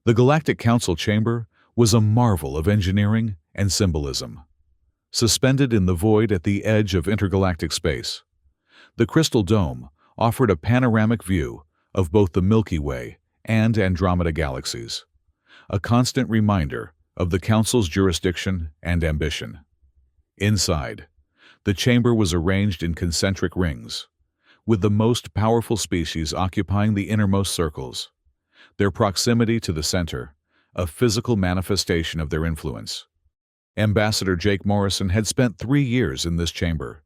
The Galactic Council chamber was a marvel of engineering and symbolism. Suspended in the void at the edge of intergalactic space, the crystal dome offered a panoramic view of both the Milky Way and Andromeda galaxies, a constant reminder of the Council's jurisdiction and ambition. Inside, the chamber was arranged in concentric rings, with the most powerful species occupying the innermost circles, their proximity to the center a physical manifestation of their influence. Ambassador Jake Morrison had spent 3 years in this chamber,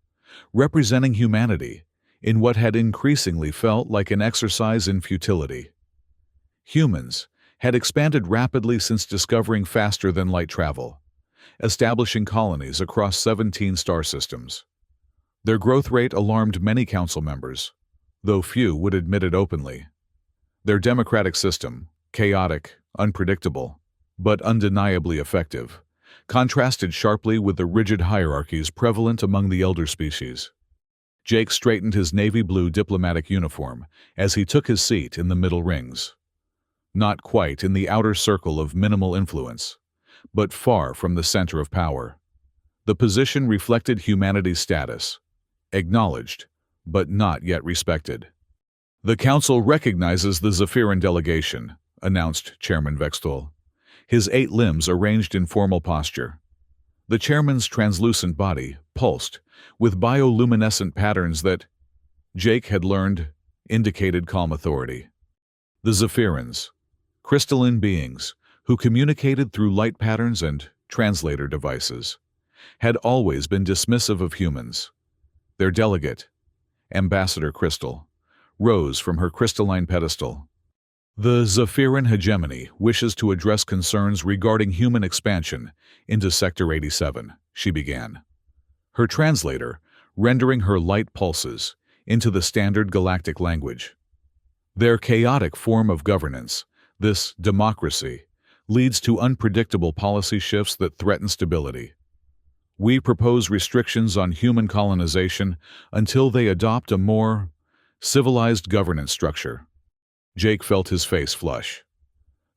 representing humanity in what had increasingly felt like an exercise in futility. Humans had expanded rapidly since discovering faster-than-light travel, establishing colonies across 17 star systems. Their growth rate alarmed many council members, though few would admit it openly. Their democratic system, chaotic, unpredictable, but undeniably effective, contrasted sharply with the rigid hierarchies prevalent among the elder species. Jake straightened his navy blue diplomatic uniform as he took his seat in the middle rings. Not quite in the outer circle of minimal influence, but far from the center of power. The position reflected humanity's status, acknowledged, but not yet respected. "The Council recognizes the Zephyran delegation," announced Chairman Vextol, his 8 limbs arranged in formal posture. The chairman's translucent body pulsed with bioluminescent patterns that, Jake had learned, indicated calm authority. The Zephyrans, crystalline beings who communicated through light patterns and translator devices, had always been dismissive of humans. Their delegate, Ambassador Crystal, rose from her crystalline pedestal. "The Zephyran hegemony wishes to address concerns regarding human expansion into Sector 87, she began, her translator rendering her light pulses into the standard galactic language. "Their chaotic form of governance, this democracy, leads to unpredictable policy shifts that threaten stability. We propose restrictions on human colonization until they adopt a more civilized governance structure." Jake felt his face flush.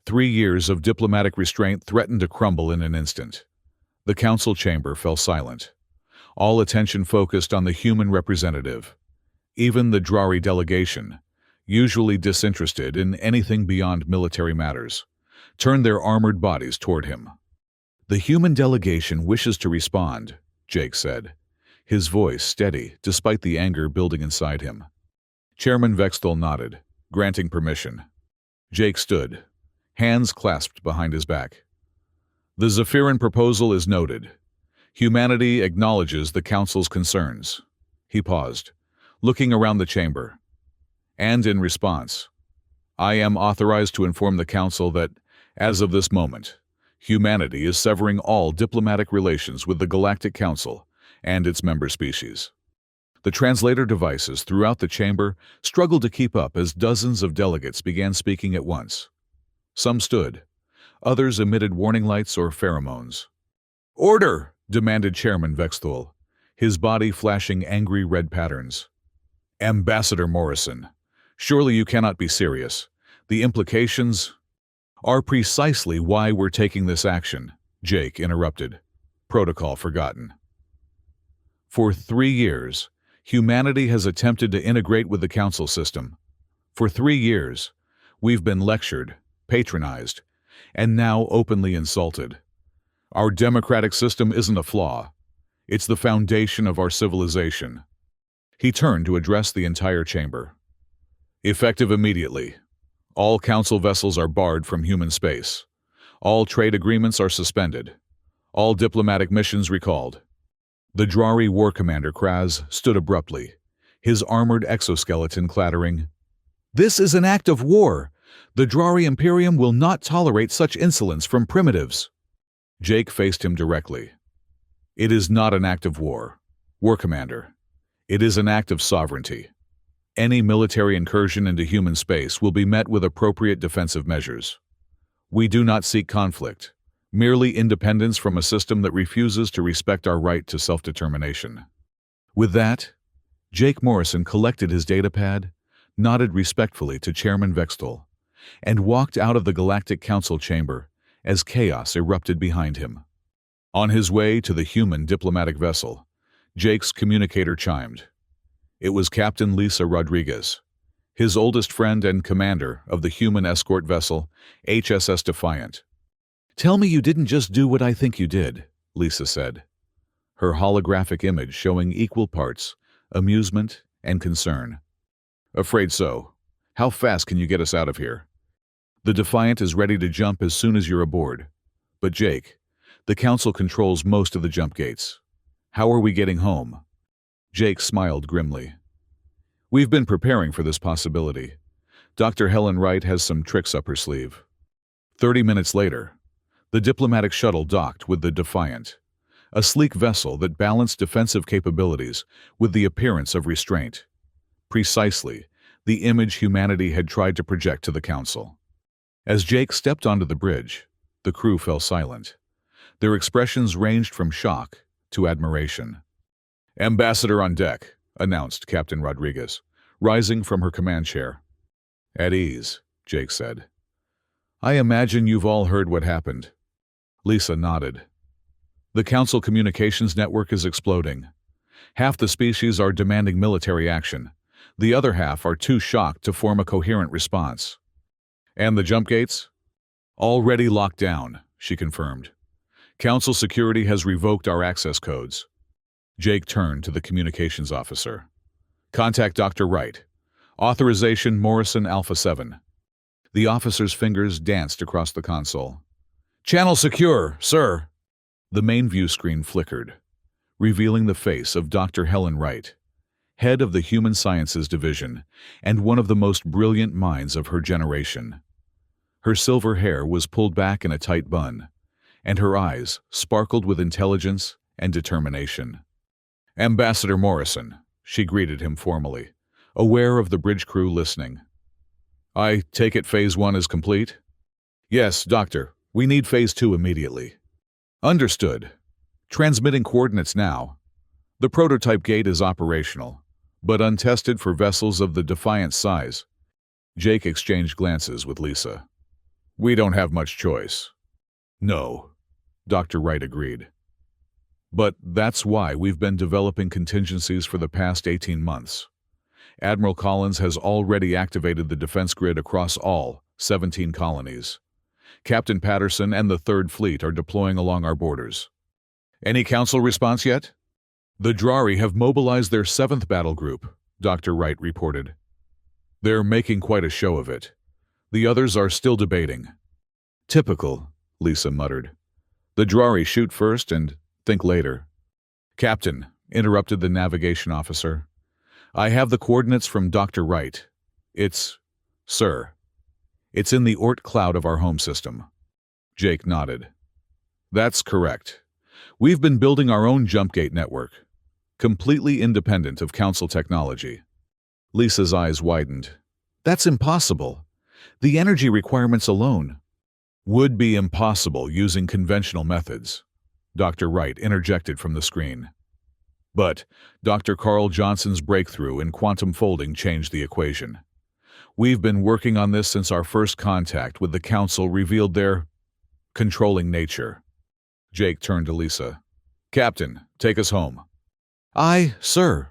3 years of diplomatic restraint threatened to crumble in an instant. The council chamber fell silent, all attention focused on the human representative. Even the Drari delegation, usually disinterested in anything beyond military matters, turned their armored bodies toward him. "The human delegation wishes to respond," Jake said, his voice steady despite the anger building inside him. Chairman Vextol nodded, granting permission. Jake stood, hands clasped behind his back. "The Zephyran proposal is noted. Humanity acknowledges the Council's concerns." He paused, looking around the chamber. "And in response, I am authorized to inform the Council that, as of this moment, humanity is severing all diplomatic relations with the Galactic Council and its member species." The translator devices throughout the chamber struggled to keep up as dozens of delegates began speaking at once. Some stood. Others emitted warning lights or pheromones. "Order!" demanded Chairman Vextol, his body flashing angry red patterns. "Ambassador Morrison, surely you cannot be serious. The implications are precisely why we're taking this action," Jake interrupted. "Protocol forgotten." For 3 years, humanity has attempted to integrate with the Council system. For 3 years, we've been lectured, patronized, and now openly insulted. Our democratic system isn't a flaw. It's the foundation of our civilization. He turned to address the entire chamber. "Effective immediately. All Council vessels are barred from human space. All trade agreements are suspended. All diplomatic missions recalled." The Drari War Commander Kraz stood abruptly, his armored exoskeleton clattering. "This is an act of war. The Drari Imperium will not tolerate such insolence from primitives." Jake faced him directly. "It is not an act of war, War Commander. It is an act of sovereignty. Any military incursion into human space will be met with appropriate defensive measures. We do not seek conflict, merely independence from a system that refuses to respect our right to self-determination." With that, Jake Morrison collected his datapad, nodded respectfully to Chairman Vextol, and walked out of the Galactic Council chamber as chaos erupted behind him. On his way to the human diplomatic vessel, Jake's communicator chimed. It was Captain Lisa Rodriguez, his oldest friend and commander of the human escort vessel, HSS Defiant. "Tell me you didn't just do what I think you did," Lisa said, her holographic image showing equal parts amusement and concern. "Afraid so. How fast can you get us out of here?" "The Defiant is ready to jump as soon as you're aboard. But Jake, the Council controls most of the jump gates. How are we getting home?" Jake smiled grimly. "We've been preparing for this possibility. Dr. Helen Wright has some tricks up her sleeve." 30 minutes later, the diplomatic shuttle docked with the Defiant, a sleek vessel that balanced defensive capabilities with the appearance of restraint. Precisely the image humanity had tried to project to the Council. As Jake stepped onto the bridge, the crew fell silent. Their expressions ranged from shock to admiration. "Ambassador on deck," announced Captain Rodriguez, rising from her command chair. "At ease," Jake said. "I imagine you've all heard what happened." Lisa nodded. "The Council communications network is exploding. Half the species are demanding military action. The other half are too shocked to form a coherent response." "And the jump gates?" "Already locked down," she confirmed. "Council security has revoked our access codes." Jake turned to the communications officer. "Contact Dr. Wright. Authorization Morrison Alpha 7. The officer's fingers danced across the console. "Channel secure, sir." The main view screen flickered, revealing the face of Dr. Helen Wright, head of the Human Sciences Division and one of the most brilliant minds of her generation. Her silver hair was pulled back in a tight bun, and her eyes sparkled with intelligence and determination. "Ambassador Morrison," she greeted him formally, aware of the bridge crew listening. "I take it Phase 1 is complete?" "Yes, Doctor. We need Phase 2 immediately." "Understood. Transmitting coordinates now. The prototype gate is operational, but untested for vessels of the Defiant size." Jake exchanged glances with Lisa. "We don't have much choice." "No," Dr. Wright agreed. "But that's why we've been developing contingencies for the past 18 months. Admiral Collins has already activated the defense grid across all 17 colonies. Captain Patterson and the Third Fleet are deploying along our borders." "Any Council response yet?" "The Drari have mobilized their 7th battle group," Dr. Wright reported. "They're making quite a show of it. The others are still debating." "Typical," Lisa muttered. "The Drari shoot first and think later." "Captain," interrupted the navigation officer, "I have the coordinates from Dr. Wright. Sir, it's in the Oort cloud of our home system." Jake nodded. "That's correct. We've been building our own jump gate network, completely independent of Council technology." Lisa's eyes widened. "That's impossible. The energy requirements alone." "Would be impossible using conventional methods," Dr. Wright interjected from the screen. "But Dr. Carl Johnson's breakthrough in quantum folding changed the equation. We've been working on this since our first contact with the Council revealed their controlling nature." Jake turned to Lisa. "Captain, take us home." "Aye, sir."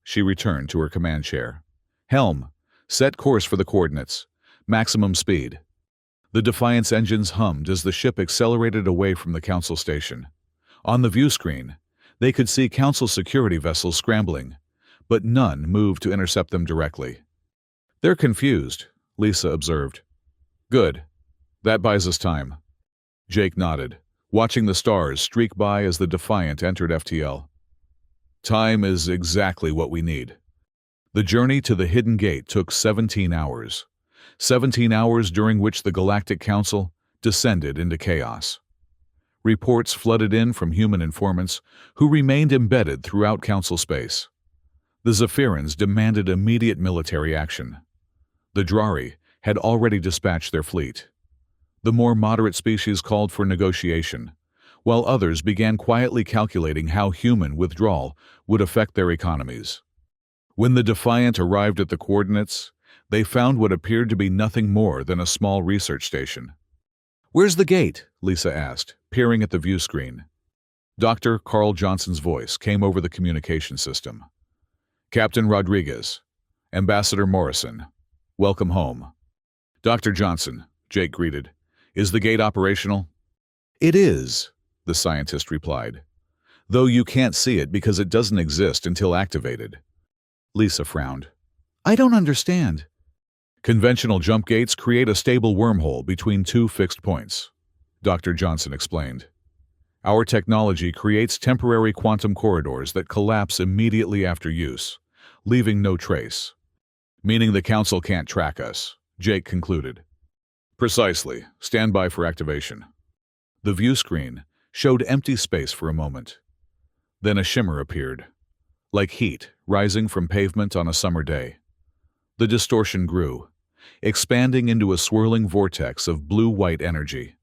She returned to her command chair. "Helm, set course for the coordinates. Maximum speed." The Defiant's engines hummed as the ship accelerated away from the Council station. On the view screen, they could see Council security vessels scrambling, but none moved to intercept them directly. "They're confused," Lisa observed. "Good. That buys us time." Jake nodded, watching the stars streak by as the Defiant entered FTL. "Time is exactly what we need." The journey to the hidden gate took 17 hours. 17 hours during which the Galactic Council descended into chaos. Reports flooded in from human informants who remained embedded throughout Council space. The Zephyrans demanded immediate military action. The Drari had already dispatched their fleet. The more moderate species called for negotiation, while others began quietly calculating how human withdrawal would affect their economies. When the Defiant arrived at the coordinates, They found what appeared to be nothing more than a small research station. "Where's the gate?" Lisa asked, peering at the view screen. Dr. Carl Johnson's voice came over the communication system. "Captain Rodriguez, Ambassador Morrison, welcome home." "Dr. Johnson," Jake greeted, "is the gate operational?" "It is," the scientist replied, "though you can't see it because it doesn't exist until activated." Lisa frowned. "I don't understand." "Conventional jump gates create a stable wormhole between two fixed points," Dr. Johnson explained. "Our technology creates temporary quantum corridors that collapse immediately after use, leaving no trace. Meaning the Council can't track us," Jake concluded. "Precisely. Stand by for activation." The view screen showed empty space for a moment. Then a shimmer appeared, like heat rising from pavement on a summer day. The distortion grew, expanding into a swirling vortex of blue-white energy.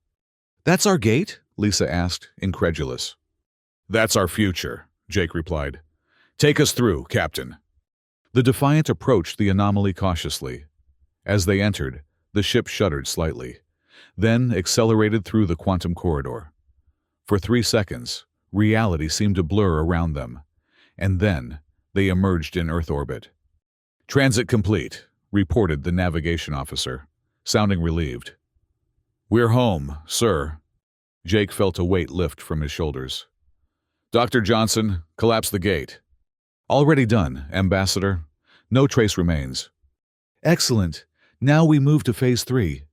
"That's our gate?" Lisa asked, incredulous. "That's our future," Jake replied. "Take us through, Captain." The Defiant approached the anomaly cautiously. As they entered, the ship shuddered slightly, then accelerated through the quantum corridor. For 3 seconds, reality seemed to blur around them, and then they emerged in Earth orbit. "Transit complete," reported the navigation officer, sounding relieved. "We're home, sir." Jake felt a weight lift from his shoulders. "Dr. Johnson, collapse the gate." "Already done, Ambassador. No trace remains." "Excellent. Now we move to Phase 3.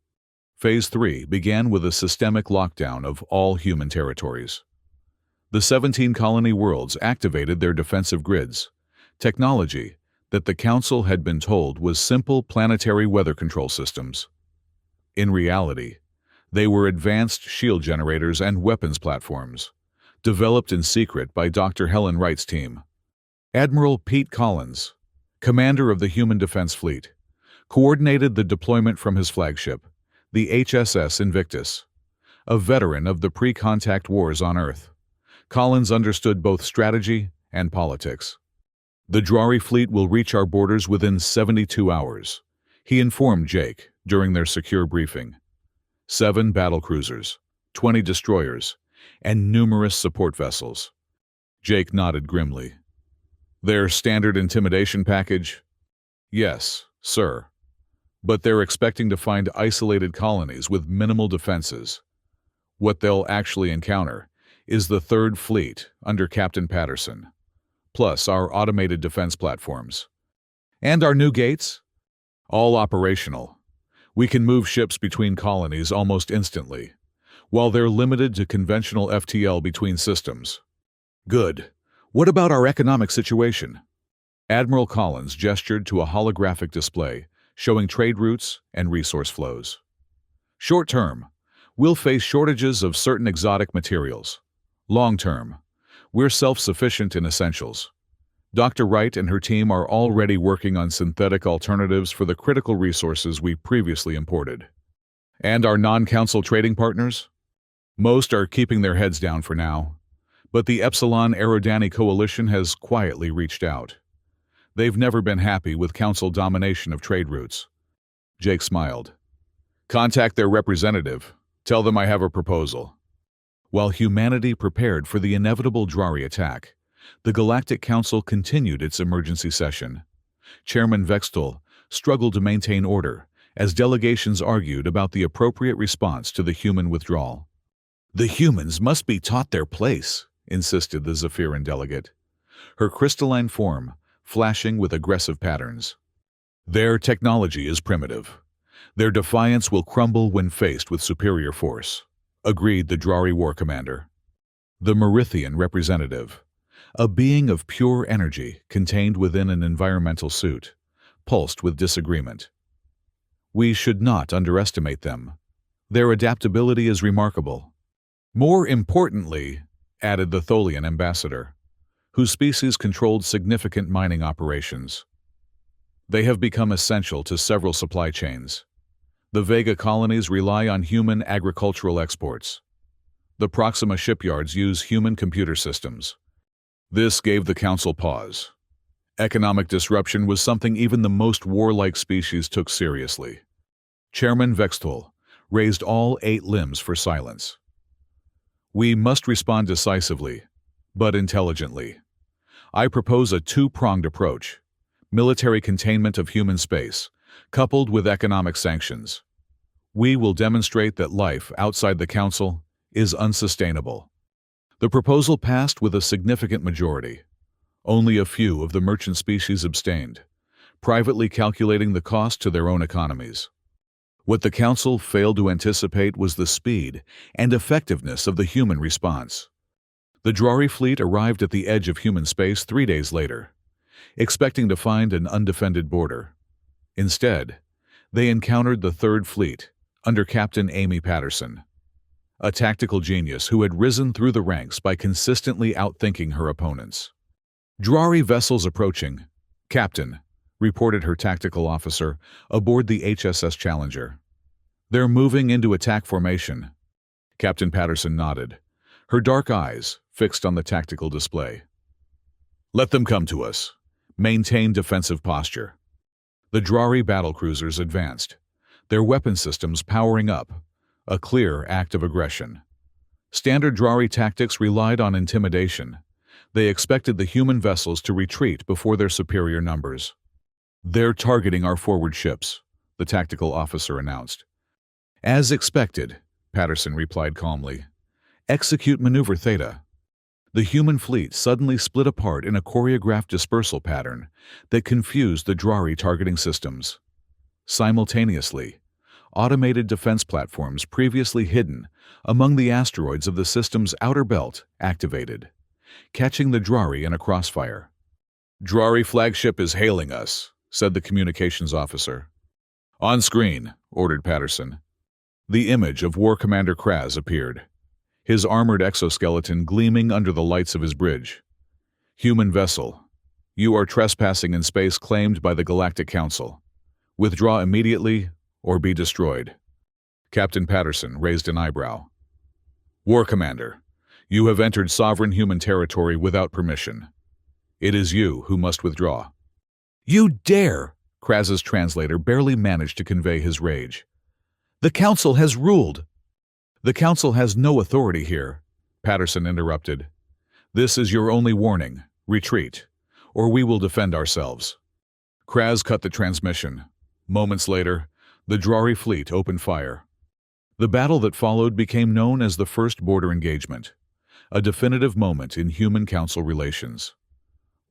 Phase 3 began with a systemic lockdown of all human territories. The 17 colony worlds activated their defensive grids, technology that the Council had been told was simple planetary weather control systems. In reality, they were advanced shield generators and weapons platforms, developed in secret by Dr. Helen Wright's team. Admiral Pete Collins, commander of the Human Defense Fleet, coordinated the deployment from his flagship, the HSS Invictus. A veteran of the pre-contact wars on Earth, Collins understood both strategy and politics. "The Drari fleet will reach our borders within 72 hours, he informed Jake during their secure briefing. 7 battlecruisers, 20 destroyers, and numerous support vessels. Jake nodded grimly. "Their standard intimidation package?" "Yes, sir. But they're expecting to find isolated colonies with minimal defenses. What they'll actually encounter is the Third Fleet under Captain Patterson, plus our automated defense platforms. And our new gates? All operational. We can move ships between colonies almost instantly, while they're limited to conventional FTL between systems." "Good. What about our economic situation?" Admiral Collins gestured to a holographic display showing trade routes and resource flows. "Short term, we'll face shortages of certain exotic materials. Long term, we're self-sufficient in essentials. Dr. Wright and her team are already working on synthetic alternatives for the critical resources we previously imported." "And our non-council trading partners?" "Most are keeping their heads down for now, but the Epsilon Aerodani Coalition has quietly reached out. They've never been happy with council domination of trade routes." Jake smiled. "Contact their representative. Tell them I have a proposal." While humanity prepared for the inevitable Drari attack, the Galactic Council continued its emergency session. Chairman Vextel struggled to maintain order as delegations argued about the appropriate response to the human withdrawal. "The humans must be taught their place," insisted the Zephyran delegate, her crystalline form flashing with aggressive patterns. "Their technology is primitive. Their defiance will crumble when faced with superior force," agreed the Drari war commander. The Merithian representative, a being of pure energy contained within an environmental suit, pulsed with disagreement. "We should not underestimate them. Their adaptability is remarkable." "More importantly," added the Tholian ambassador, whose species controlled significant mining operations, "they have become essential to several supply chains. The Vega colonies rely on human agricultural exports. The Proxima shipyards use human computer systems." This gave the council pause. Economic disruption was something even the most warlike species took seriously. Chairman Vextol raised all 8 limbs for silence. We must respond decisively, but intelligently. I propose a two-pronged approach: military containment of human space, coupled with economic sanctions. We will demonstrate that life outside the Council is unsustainable. The proposal passed with a significant majority. Only a few of the merchant species abstained, privately calculating the cost to their own economies. What the Council failed to anticipate was the speed and effectiveness of the human response. The Drari fleet arrived at the edge of human space 3 days later, expecting to find an undefended border. Instead, they encountered the Third Fleet under Captain Amy Patterson, a tactical genius who had risen through the ranks by consistently outthinking her opponents. "Drari vessels approaching, Captain," reported her tactical officer aboard the HSS Challenger. "They're moving into attack formation." Captain Patterson nodded, her dark eyes fixed on the tactical display. "Let them come to us. Maintain defensive posture." The Drari battlecruisers advanced, their weapon systems powering up, a clear act of aggression. Standard Drari tactics relied on intimidation. They expected the human vessels to retreat before their superior numbers. "They're targeting our forward ships," the tactical officer announced. "As expected," Patterson replied calmly. "Execute Maneuver Theta." The human fleet suddenly split apart in a choreographed dispersal pattern that confused the Drari targeting systems. Simultaneously, automated defense platforms previously hidden among the asteroids of the system's outer belt activated, catching the Drari in a crossfire. "Drari flagship is hailing us," said the communications officer. "On screen," ordered Patterson. The image of War Commander Kraz appeared, his armored exoskeleton gleaming under the lights of his bridge. "Human vessel, you are trespassing in space claimed by the Galactic Council. Withdraw immediately or be destroyed." Captain Patterson raised an eyebrow. "War Commander, you have entered sovereign human territory without permission. It is you who must withdraw." "You dare!" Kraz's translator barely managed to convey his rage. "The Council has ruled." "The Council has no authority here," Patterson interrupted. "This is your only warning. Retreat, or we will defend ourselves." Kraz cut the transmission. Moments later, the Drari fleet opened fire. The battle that followed became known as the First Border Engagement, a definitive moment in human Council relations.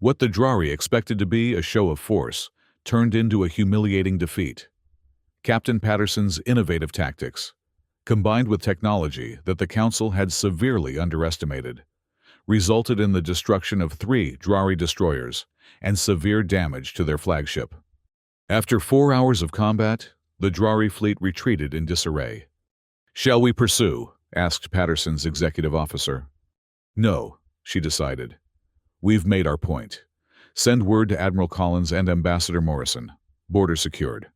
What the Drari expected to be a show of force turned into a humiliating defeat. Captain Patterson's innovative tactics, combined with technology that the Council had severely underestimated, resulted in the destruction of 3 Drari destroyers and severe damage to their flagship. After 4 hours of combat, the Drari fleet retreated in disarray. "Shall we pursue?" asked Patterson's executive officer. "No," she decided. "We've made our point. Send word to Admiral Collins and Ambassador Morrison. Border secured."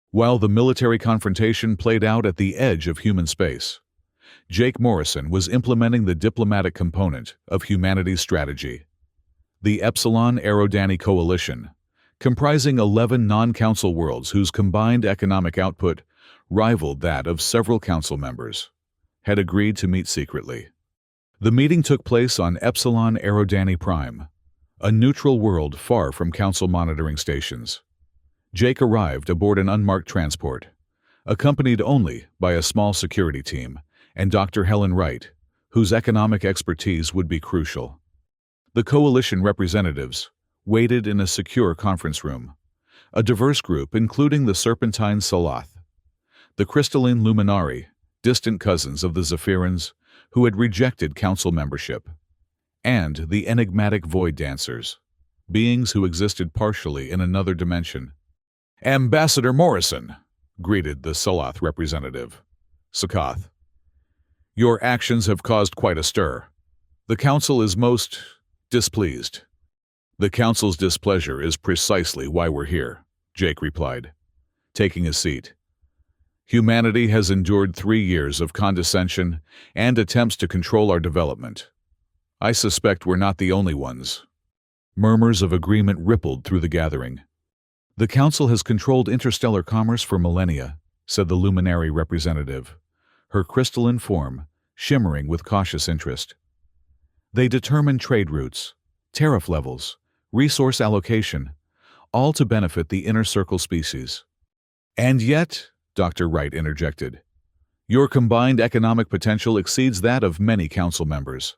While the military confrontation played out at the edge of human space, Jake Morrison was implementing the diplomatic component of humanity's strategy. The Epsilon Aerodani Coalition, comprising 11 non-council worlds whose combined economic output rivaled that of several council members, had agreed to meet secretly. The meeting took place on Epsilon Aerodani Prime, a neutral world far from council monitoring stations. Jake arrived aboard an unmarked transport, accompanied only by a small security team and Dr. Helen Wright, whose economic expertise would be crucial. The coalition representatives waited in a secure conference room, a diverse group including the Serpentine Salath, the crystalline Luminari, distant cousins of the Zephyrans who had rejected council membership, and the enigmatic Void Dancers, beings who existed partially in another dimension. "Ambassador Morrison," greeted the Salath representative, Sakath. "Your actions have caused quite a stir. The Council is most displeased." "The Council's displeasure is precisely why we're here," Jake replied, taking a seat. "Humanity has endured 3 years of condescension and attempts to control our development. I suspect we're not the only ones." Murmurs of agreement rippled through the gathering. "The Council has controlled interstellar commerce for millennia," said the luminary representative, her crystalline form shimmering with cautious interest. "They determine trade routes, tariff levels, resource allocation, all to benefit the inner circle species." "And yet," Dr. Wright interjected, "your combined economic potential exceeds that of many council members.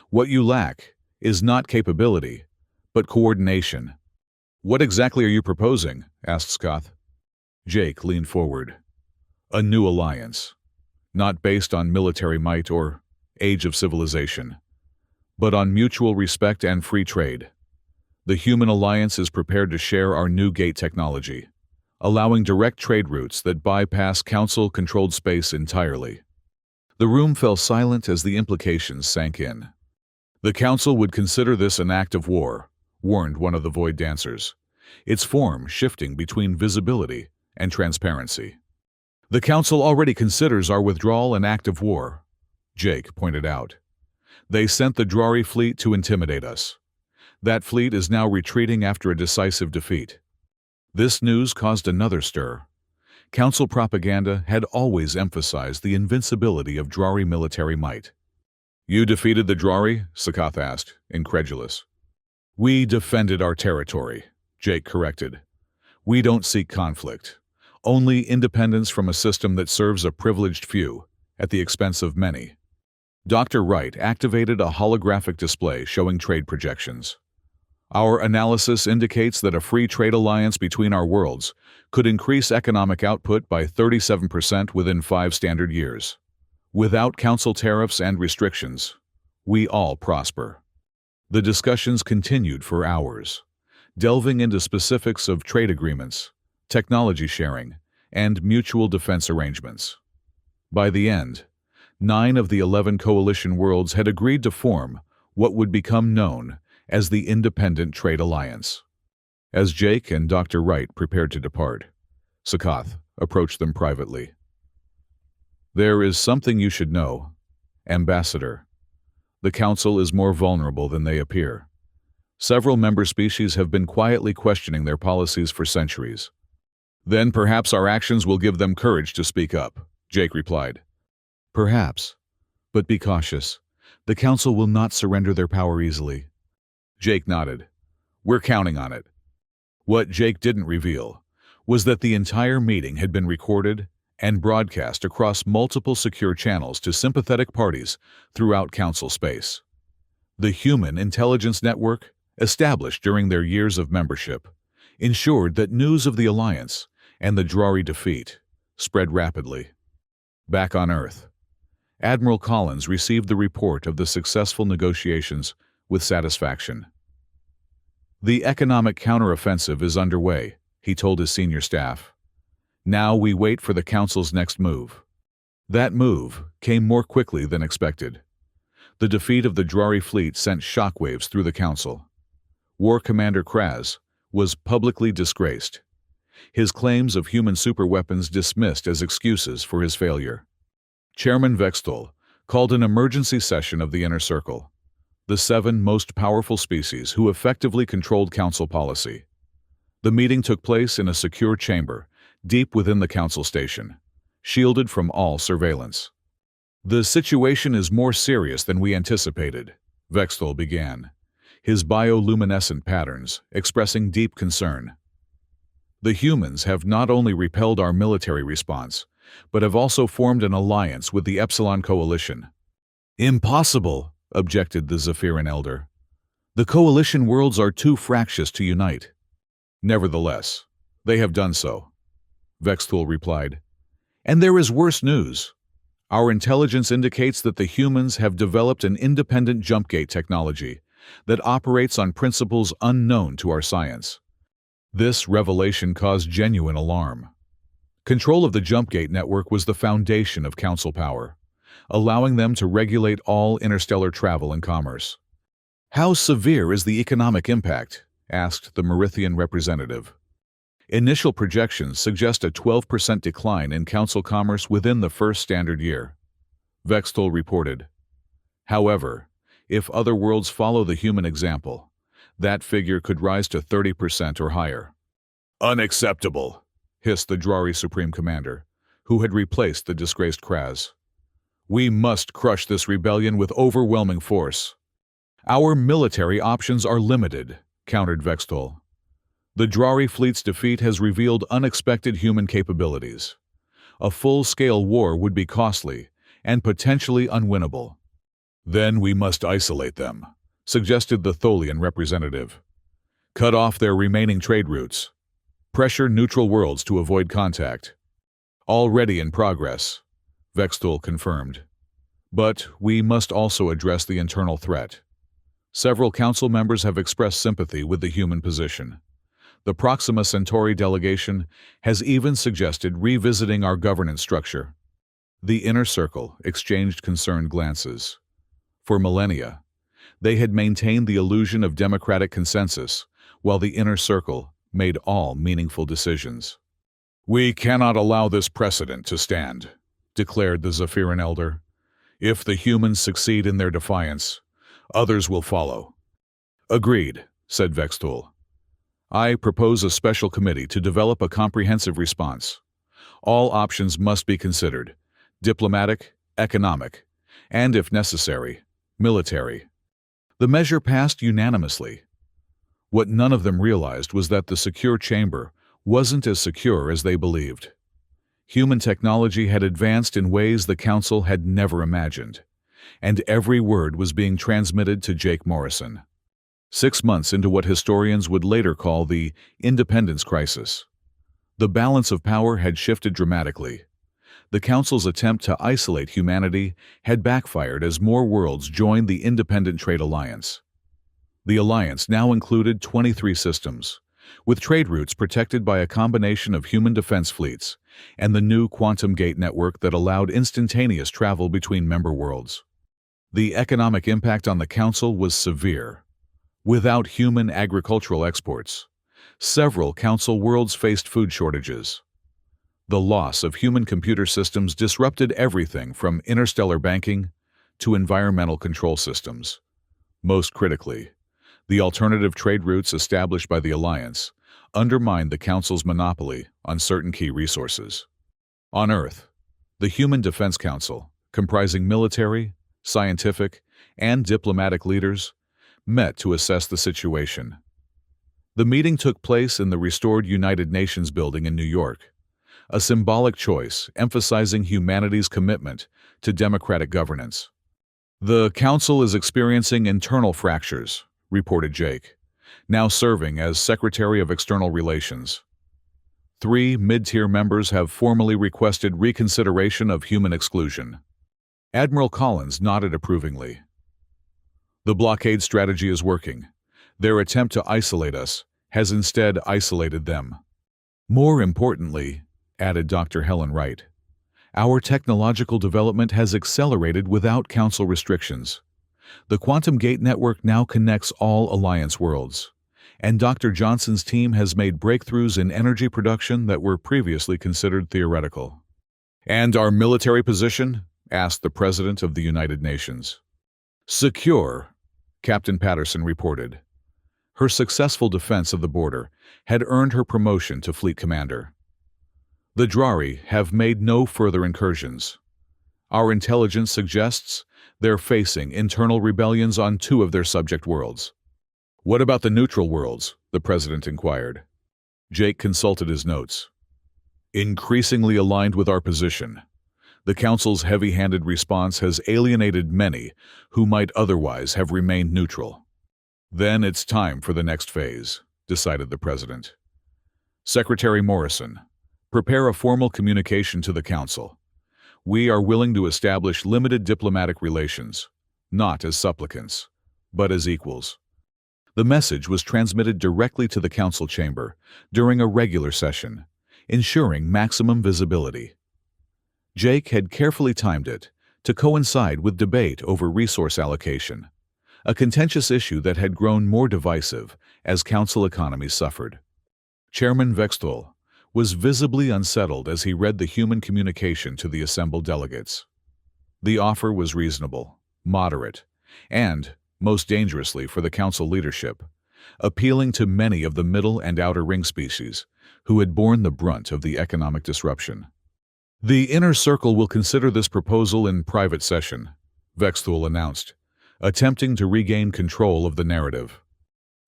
What you lack is not capability, but coordination." "What exactly are you proposing?" asked Scott. Jake leaned forward. "A new alliance, not based on military might or age of civilization, but on mutual respect and free trade. The Human Alliance is prepared to share our new gate technology, allowing direct trade routes that bypass Council-controlled space entirely." The room fell silent as the implications sank in. "The Council would consider this an act of war," warned one of the Void Dancers, its form shifting between visibility and transparency. "The Council already considers our withdrawal an act of war," Jake pointed out. "They sent the Drari fleet to intimidate us. That fleet is now retreating after a decisive defeat." This news caused another stir. Council propaganda had always emphasized the invincibility of Drari military might. "You defeated the Drari?" Sakath asked, incredulous. "We defended our territory," Jake corrected. "We don't seek conflict, only independence from a system that serves a privileged few at the expense of many." Dr. Wright activated a holographic display showing trade projections. "Our analysis indicates that a free trade alliance between our worlds could increase economic output by 37% within 5 standard years. Without Council tariffs and restrictions, we all prosper." The discussions continued for hours, delving into specifics of trade agreements, technology sharing, and mutual defense arrangements. By the end, 9 of the 11 coalition worlds had agreed to form what would become known as the Independent Trade Alliance. As Jake and Dr. Wright prepared to depart, Sakath approached them privately. "There is something you should know, Ambassador. The Council is more vulnerable than they appear. Several member species have been quietly questioning their policies for centuries." "Then perhaps our actions will give them courage to speak up," Jake replied. "Perhaps, but be cautious. The Council will not surrender their power easily." Jake nodded. "We're counting on it." What Jake didn't reveal was that the entire meeting had been recorded and broadcast across multiple secure channels to sympathetic parties throughout Council space. The Human Intelligence Network, established during their years of membership, ensured that news of the Alliance and the Drari defeat spread rapidly. Back on Earth, Admiral Collins received the report of the successful negotiations with satisfaction. "The economic counteroffensive is underway," he told his senior staff. "Now we wait for the Council's next move." That move came more quickly than expected. The defeat of the Drari fleet sent shockwaves through the Council. War Commander Kraz was publicly disgraced, his claims of human superweapons dismissed as excuses for his failure. Chairman Vextol called an emergency session of the Inner Circle, the 7 most powerful species who effectively controlled Council policy. The meeting took place in a secure chamber, deep within the Council station, shielded from all surveillance. "The situation is more serious than we anticipated," Vextol began, his bioluminescent patterns expressing deep concern. "The humans have not only repelled our military response, but have also formed an alliance with the Epsilon Coalition." "Impossible," objected the Zephyran Elder. "The Coalition worlds are too fractious to unite." "Nevertheless, they have done so," Vextol replied. "And there is worse news. Our intelligence indicates that the humans have developed an independent jumpgate technology that operates on principles unknown to our science." This revelation caused genuine alarm. Control of the jumpgate network was the foundation of Council power, allowing them to regulate all interstellar travel and commerce. "How severe is the economic impact?" asked the Merithian representative. "Initial projections suggest a 12% decline in Council commerce within the first standard year," Vextol reported. "However, if other worlds follow the human example, That figure could rise to 30% or higher. Unacceptable, hissed the Drari Supreme Commander, who had replaced the disgraced Kraz. We must crush this rebellion with overwhelming force. Our military options are limited, countered Vextol. The Drari fleet's defeat has revealed unexpected human capabilities. A full-scale war would be costly and potentially unwinnable. Then we must isolate them, suggested the Tholian representative. Cut off their remaining trade routes. Pressure neutral worlds to avoid contact. Already in progress, Vextol confirmed. But we must also address the internal threat. Several council members have expressed sympathy with the human position. The Proxima Centauri delegation has even suggested revisiting our governance structure. The inner circle exchanged concerned glances. For millennia, they had maintained the illusion of democratic consensus, while the inner circle made all meaningful decisions. We cannot allow this precedent to stand, declared the Zephyran elder. If the humans succeed in their defiance, others will follow. Agreed, said Vextol. I propose a special committee to develop a comprehensive response. All options must be considered: diplomatic, economic, and, if necessary, military. The measure passed unanimously. What none of them realized was that the secure chamber wasn't as secure as they believed. Human technology had advanced in ways the Council had never imagined, and every word was being transmitted to Jake Morrison. 6 months into what historians would later call the Independence Crisis, the balance of power had shifted dramatically. The Council's attempt to isolate humanity had backfired as more worlds joined the Independent Trade Alliance. The alliance now included 23 systems, with trade routes protected by a combination of human defense fleets and the new quantum gate network that allowed instantaneous travel between member worlds. The economic impact on the Council was severe. Without human agricultural exports, several Council worlds faced food shortages. The loss of human computer systems disrupted everything from interstellar banking to environmental control systems. Most critically, the alternative trade routes established by the Alliance undermined the Council's monopoly on certain key resources. On Earth, the Human Defense Council, comprising military, scientific, and diplomatic leaders, met to assess the situation. The meeting took place in the restored United Nations building in New York, a symbolic choice emphasizing humanity's commitment to democratic governance. The Council is experiencing internal fractures, reported Jake, now serving as Secretary of External Relations. 3 mid-tier members have formally requested reconsideration of human exclusion. Admiral Collins nodded approvingly. The blockade strategy is working. Their attempt to isolate us has instead isolated them. More importantly, added Dr. Helen Wright, our technological development has accelerated without Council restrictions. The Quantum Gate Network now connects all Alliance worlds, and Dr. Johnson's team has made breakthroughs in energy production that were previously considered theoretical. And our military position? Asked the President of the United Nations. Secure, Captain Patterson reported. Her successful defense of the border had earned her promotion to Fleet Commander. The Drari have made no further incursions. Our intelligence suggests they're facing internal rebellions on 2 of their subject worlds. What about the neutral worlds? The President inquired. Jake consulted his notes. Increasingly aligned with our position, the Council's heavy-handed response has alienated many who might otherwise have remained neutral. Then it's time for the next phase, decided the President. Secretary Morrison, prepare a formal communication to the Council. We are willing to establish limited diplomatic relations, not as supplicants, but as equals. The message was transmitted directly to the Council chamber during a regular session, ensuring maximum visibility. Jake had carefully timed it to coincide with debate over resource allocation, a contentious issue that had grown more divisive as Council economies suffered. Chairman Vextol was visibly unsettled as he read the human communication to the assembled delegates. The offer was reasonable, moderate, and, most dangerously for the Council leadership, appealing to many of the middle and outer ring species who had borne the brunt of the economic disruption. "The Inner Circle will consider this proposal in private session," Vexthul announced, attempting to regain control of the narrative.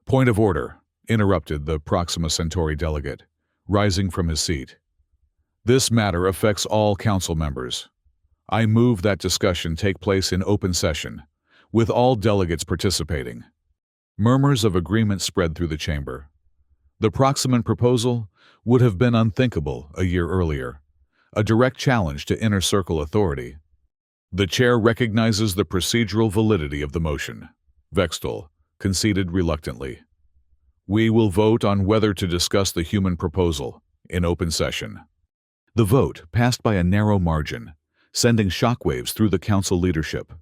"Point of order," interrupted the Proxima Centauri delegate, rising from his seat. "This matter affects all council members. I move that discussion take place in open session, with all delegates participating." Murmurs of agreement spread through the chamber. The Proximan proposal would have been unthinkable a year earlier, a direct challenge to Inner Circle authority. "The chair recognizes the procedural validity of the motion," Vexthul conceded reluctantly. "We will vote on whether to discuss the human proposal in open session." The vote passed by a narrow margin, sending shockwaves through the council leadership.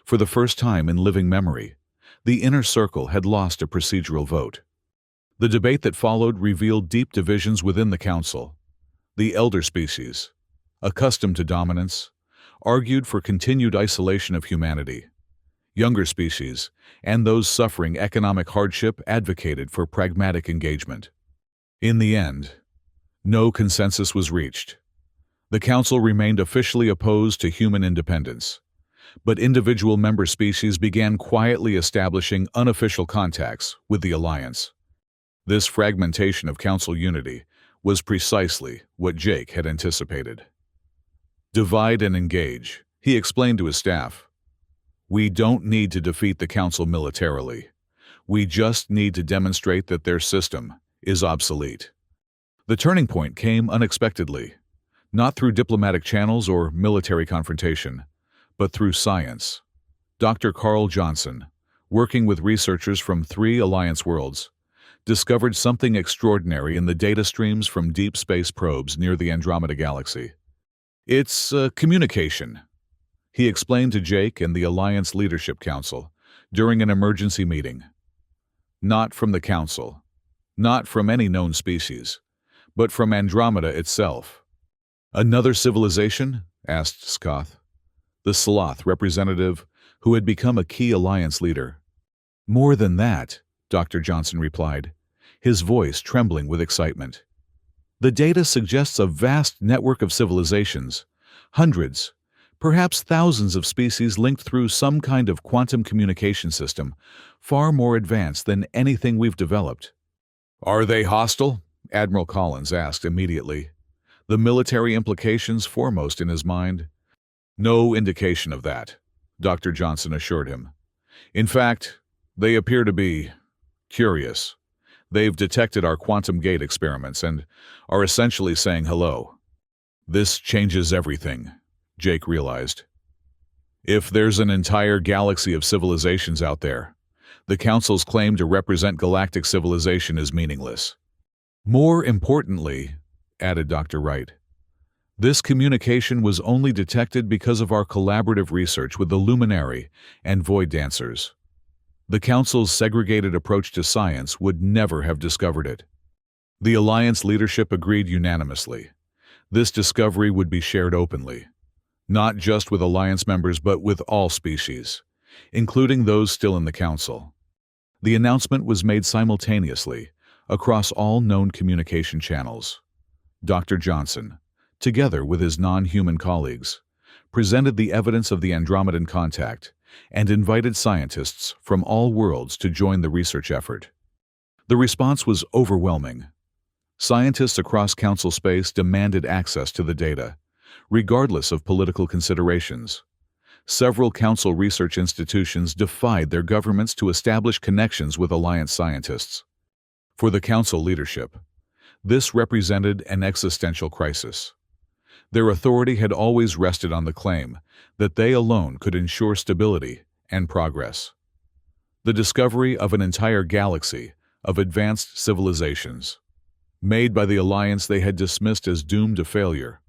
For the first time in living memory, the Inner Circle had lost a procedural vote. The debate that followed revealed deep divisions within the council. The elder species, accustomed to dominance, argued for continued isolation of humanity. Younger species, and those suffering economic hardship, advocated for pragmatic engagement. In the end, no consensus was reached. The council remained officially opposed to human independence, but individual member species began quietly establishing unofficial contacts with the alliance. This fragmentation of council unity was precisely what Jake had anticipated. "Divide and engage," he explained to his staff. "We don't need to defeat the council militarily. We just need to demonstrate that their system is obsolete." The turning point came unexpectedly, not through diplomatic channels or military confrontation, but through science. Dr. Carl Johnson, working with researchers from 3 Alliance worlds, discovered something extraordinary in the data streams from deep space probes near the Andromeda Galaxy. "It's communication," he explained to Jake and the Alliance Leadership Council during an emergency meeting. "Not from the Council, not from any known species, but from Andromeda itself." "Another civilization?" asked Skoth, the Sloth representative who had become a key Alliance leader. "More than that," Dr. Johnson replied, his voice trembling with excitement. "The data suggests a vast network of civilizations, hundreds, perhaps thousands of species linked through some kind of quantum communication system, far more advanced than anything we've developed." "Are they hostile?" Admiral Collins asked immediately, the military implications foremost in his mind. "No indication of that," Dr. Johnson assured him. "In fact, they appear to be curious. They've detected our quantum gate experiments and are essentially saying hello." "This changes everything," Jake realized. "If there's an entire galaxy of civilizations out there, the Council's claim to represent galactic civilization is meaningless." "More importantly," added Dr. Wright, "this communication was only detected because of our collaborative research with the Luminary and Void Dancers. The Council's segregated approach to science would never have discovered it." The Alliance leadership agreed unanimously. This discovery would be shared openly, not just with Alliance members but with all species, including those still in the Council. The announcement was made simultaneously across all known communication channels. Dr. Johnson, together with his non-human colleagues, presented the evidence of the Andromedan contact and invited scientists from all worlds to join the research effort. The response was overwhelming. Scientists across Council space demanded access to the data, regardless of political considerations. Several Council research institutions defied their governments to establish connections with Alliance scientists. For the Council leadership, this represented an existential crisis. Their authority had always rested on the claim that they alone could ensure stability and progress. The discovery of an entire galaxy of advanced civilizations, made by the Alliance they had dismissed as doomed to failure,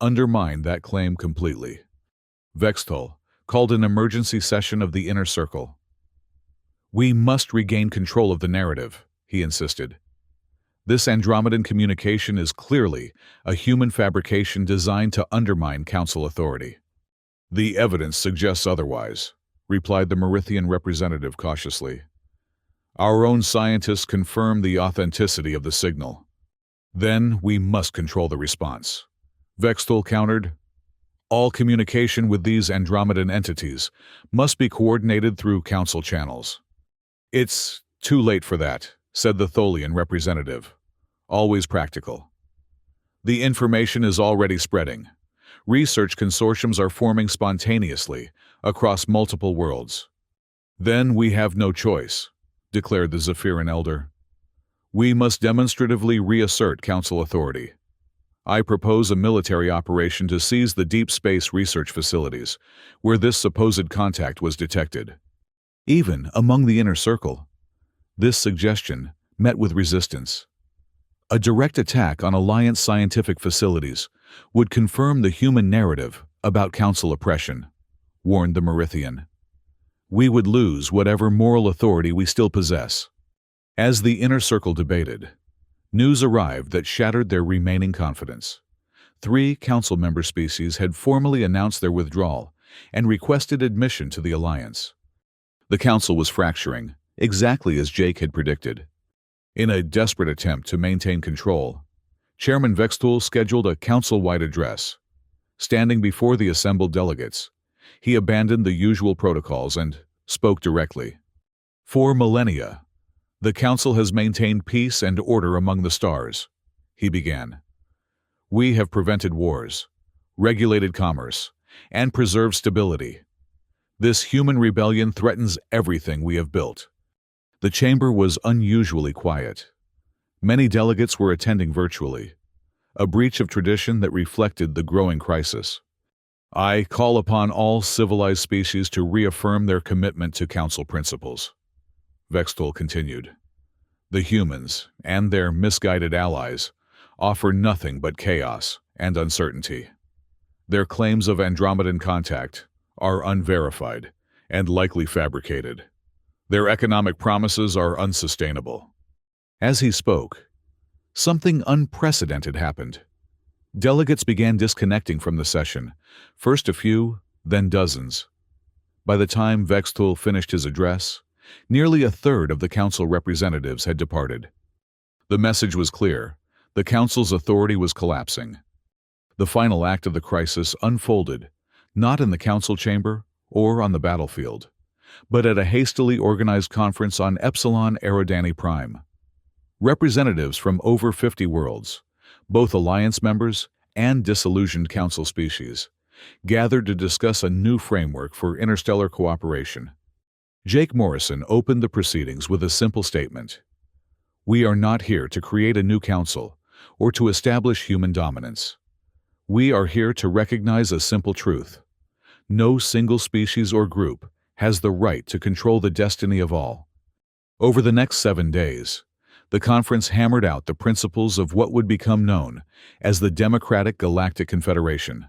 undermined that claim completely. Vexthul called an emergency session of the Inner Circle. "We must regain control of the narrative," he insisted. "This Andromedan communication is clearly a human fabrication designed to undermine Council authority." "The evidence suggests otherwise," replied the Merithian representative cautiously. Our own scientists confirm the authenticity of the signal. Then we must control the response. Vextal countered. All communication with these Andromedan entities must be coordinated through council channels. It's too late for that, said the Tholian representative. Always practical. The information is already spreading. Research consortiums are forming spontaneously across multiple worlds. Then we have no choice, declared the Zephyran elder. We must demonstratively reassert council authority. I propose a military operation to seize the deep space research facilities where this supposed contact was detected. Even among the inner circle, this suggestion met with resistance. A direct attack on Alliance scientific facilities would confirm the human narrative about council oppression, warned the Merithian. We would lose whatever moral authority we still possess. As the inner circle debated, news arrived that shattered their remaining confidence. 3 council member species had formally announced their withdrawal and requested admission to the Alliance. The council was fracturing, exactly as Jake had predicted. In a desperate attempt to maintain control, Chairman Vextul scheduled a council-wide address. Standing before the assembled delegates, he abandoned the usual protocols and spoke directly. For millennia, the council has maintained peace and order among the stars, he began. We have prevented wars, regulated commerce, and preserved stability. This human rebellion threatens everything we have built. The chamber was unusually quiet. Many delegates were attending virtually, a breach of tradition that reflected the growing crisis. I call upon all civilized species to reaffirm their commitment to council principles. Vextul continued. The humans and their misguided allies offer nothing but chaos and uncertainty. Their claims of Andromedan contact are unverified and likely fabricated. Their economic promises are unsustainable. As he spoke, something unprecedented happened. Delegates began disconnecting from the session, first a few, then dozens. By the time Vextul finished his address, nearly a third of the council representatives had departed. The message was clear. The council's authority was collapsing. The final act of the crisis unfolded, not in the council chamber or on the battlefield, but at a hastily organized conference on Epsilon Eridani Prime. Representatives from over 50 worlds, both Alliance members and disillusioned council species, gathered to discuss a new framework for interstellar cooperation. Jake Morrison opened the proceedings with a simple statement. We are not here to create a new council or to establish human dominance. We are here to recognize a simple truth. No single species or group has the right to control the destiny of all. Over the next 7 days, the conference hammered out the principles of what would become known as the Democratic Galactic Confederation,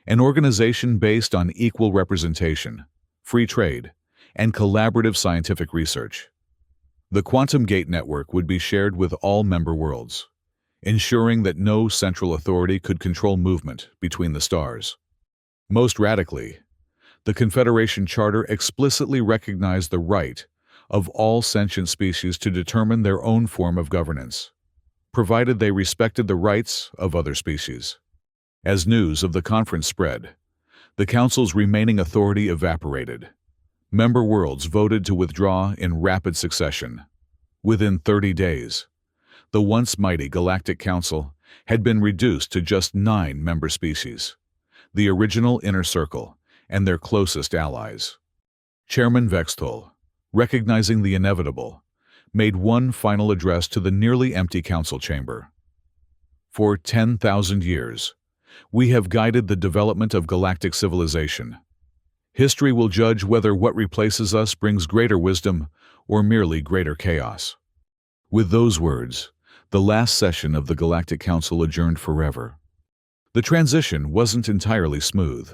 an organization based on equal representation, free trade, and collaborative scientific research. The Quantum Gate Network would be shared with all member worlds, ensuring that no central authority could control movement between the stars. Most radically, the Confederation Charter explicitly recognized the right of all sentient species to determine their own form of governance, provided they respected the rights of other species. As news of the conference spread, the Council's remaining authority evaporated. Member worlds voted to withdraw in rapid succession. Within 30 days, the once mighty Galactic Council had been reduced to just 9 member species, the original Inner Circle and their closest allies. Chairman Vextul, recognizing the inevitable, made one final address to the nearly empty council chamber. For 10,000 years, we have guided the development of galactic civilization. History will judge whether what replaces us brings greater wisdom or merely greater chaos. With those words, the last session of the Galactic Council adjourned forever. The transition wasn't entirely smooth.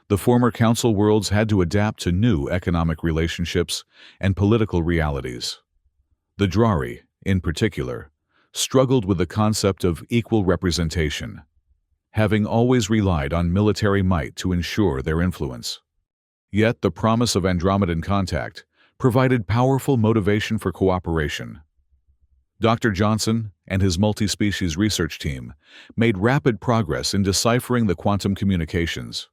The former council worlds had to adapt to new economic relationships and political realities. The Drari, in particular, struggled with the concept of equal representation, having always relied on military might to ensure their influence. Yet the promise of Andromedan contact provided powerful motivation for cooperation. Dr. Johnson and his multi-species research team made rapid progress in deciphering the quantum communications,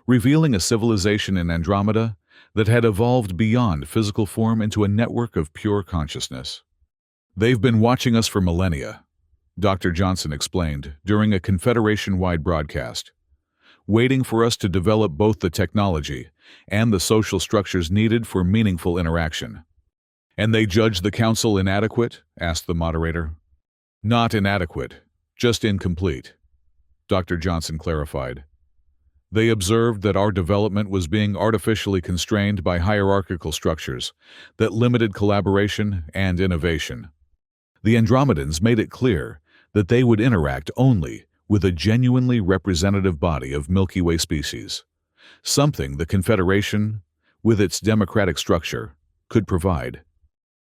revealing a civilization in Andromeda that had evolved beyond physical form into a network of pure consciousness. "They've been watching us for millennia," Dr. Johnson explained during a Confederation-wide broadcast, "waiting for us to develop both the technology and the social structures needed for meaningful interaction." "And they judged the Council inadequate?" asked the moderator. "Not inadequate, just incomplete," Dr. Johnson clarified. "They observed that our development was being artificially constrained by hierarchical structures that limited collaboration and innovation. The Andromedans made it clear that they would interact only with a genuinely representative body of Milky Way species, something the Confederation, with its democratic structure, could provide."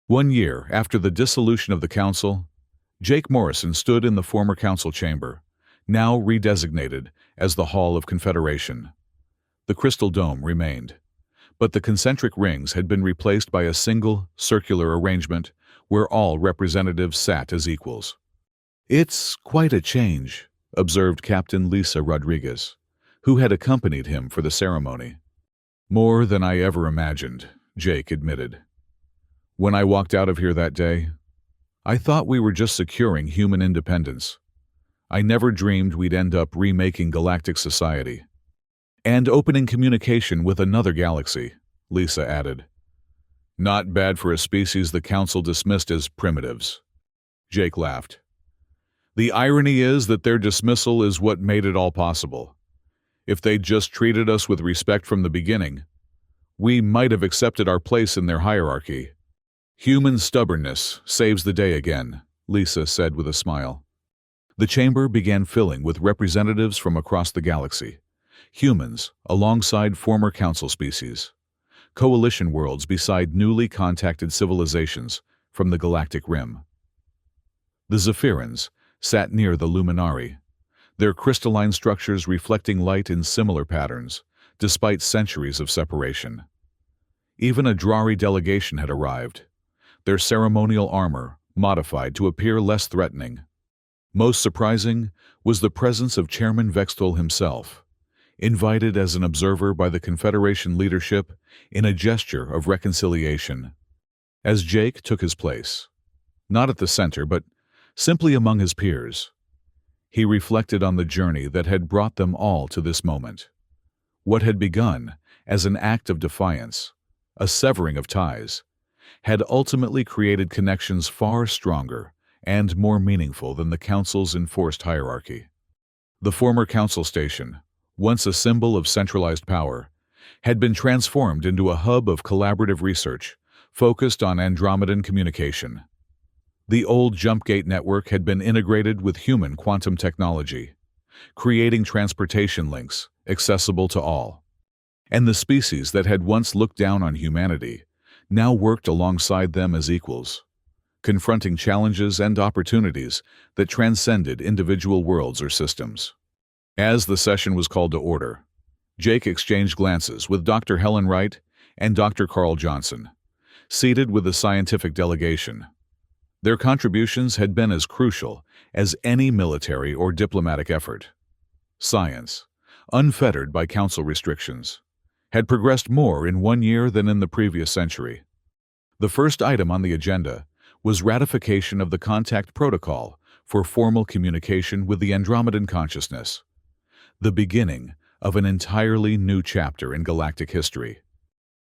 1 year after the dissolution of the Council, Jake Morrison stood in the former Council chamber, now redesignated as the Hall of Confederation. The crystal dome remained, but the concentric rings had been replaced by a single, circular arrangement where all representatives sat as equals. "It's quite a change," observed Captain Lisa Rodriguez, who had accompanied him for the ceremony. "More than I ever imagined," Jake admitted. "When I walked out of here that day, I thought we were just securing human independence. I never dreamed we'd end up remaking galactic society. And opening communication with another galaxy," Lisa added. "Not bad for a species the Council dismissed as primitives." Jake laughed. "The irony is that their dismissal is what made it all possible. If they'd just treated us with respect from the beginning, we might have accepted our place in their hierarchy." "Human stubbornness saves the day again," Lisa said with a smile. The chamber began filling with representatives from across the galaxy, humans alongside former Council species, coalition worlds beside newly contacted civilizations from the galactic rim. The Zephyrans sat near the Luminari, their crystalline structures reflecting light in similar patterns, despite centuries of separation. Even a Drari delegation had arrived, their ceremonial armor modified to appear less threatening. Most surprising was the presence of Chairman Vextol himself, invited as an observer by the Confederation leadership in a gesture of reconciliation. As Jake took his place, not at the center but simply among his peers, he reflected on the journey that had brought them all to this moment. What had begun as an act of defiance, a severing of ties, had ultimately created connections far stronger and more meaningful than the Council's enforced hierarchy. The former Council station, once a symbol of centralized power, had been transformed into a hub of collaborative research focused on Andromedan communication. The old Jumpgate network had been integrated with human quantum technology, creating transportation links accessible to all. And the species that had once looked down on humanity now worked alongside them as equals, confronting challenges and opportunities that transcended individual worlds or systems. As the session was called to order, Jake exchanged glances with Dr. Helen Wright and Dr. Carl Johnson, seated with the scientific delegation. Their contributions had been as crucial as any military or diplomatic effort. Science, unfettered by Council restrictions, had progressed more in 1 year than in the previous century. The first item on the agenda was ratification of the contact protocol for formal communication with the Andromedan consciousness, the beginning of an entirely new chapter in galactic history.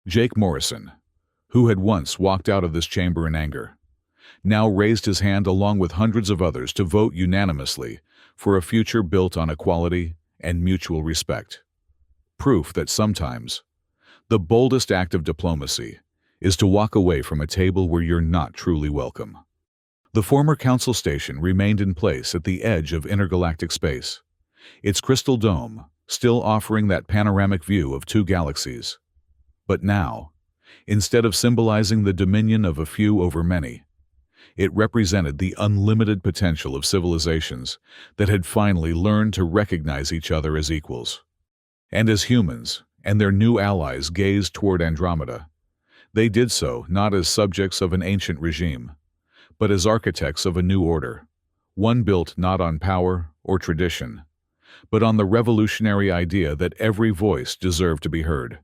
Jake Morrison, who had once walked out of this chamber in anger, now raised his hand along with hundreds of others to vote unanimously for a future built on equality and mutual respect. Proof that sometimes the boldest act of diplomacy is to walk away from a table where you're not truly welcome. The former Council station remained in place at the edge of intergalactic space, its crystal dome still offering that panoramic view of 2 galaxies. But now, instead of symbolizing the dominion of a few over many, it represented the unlimited potential of civilizations that had finally learned to recognize each other as equals. And as humans and their new allies gazed toward Andromeda, They did so not as subjects of an ancient regime, but as architects of a new order, one built not on power or tradition, but on the revolutionary idea that every voice deserved to be heard.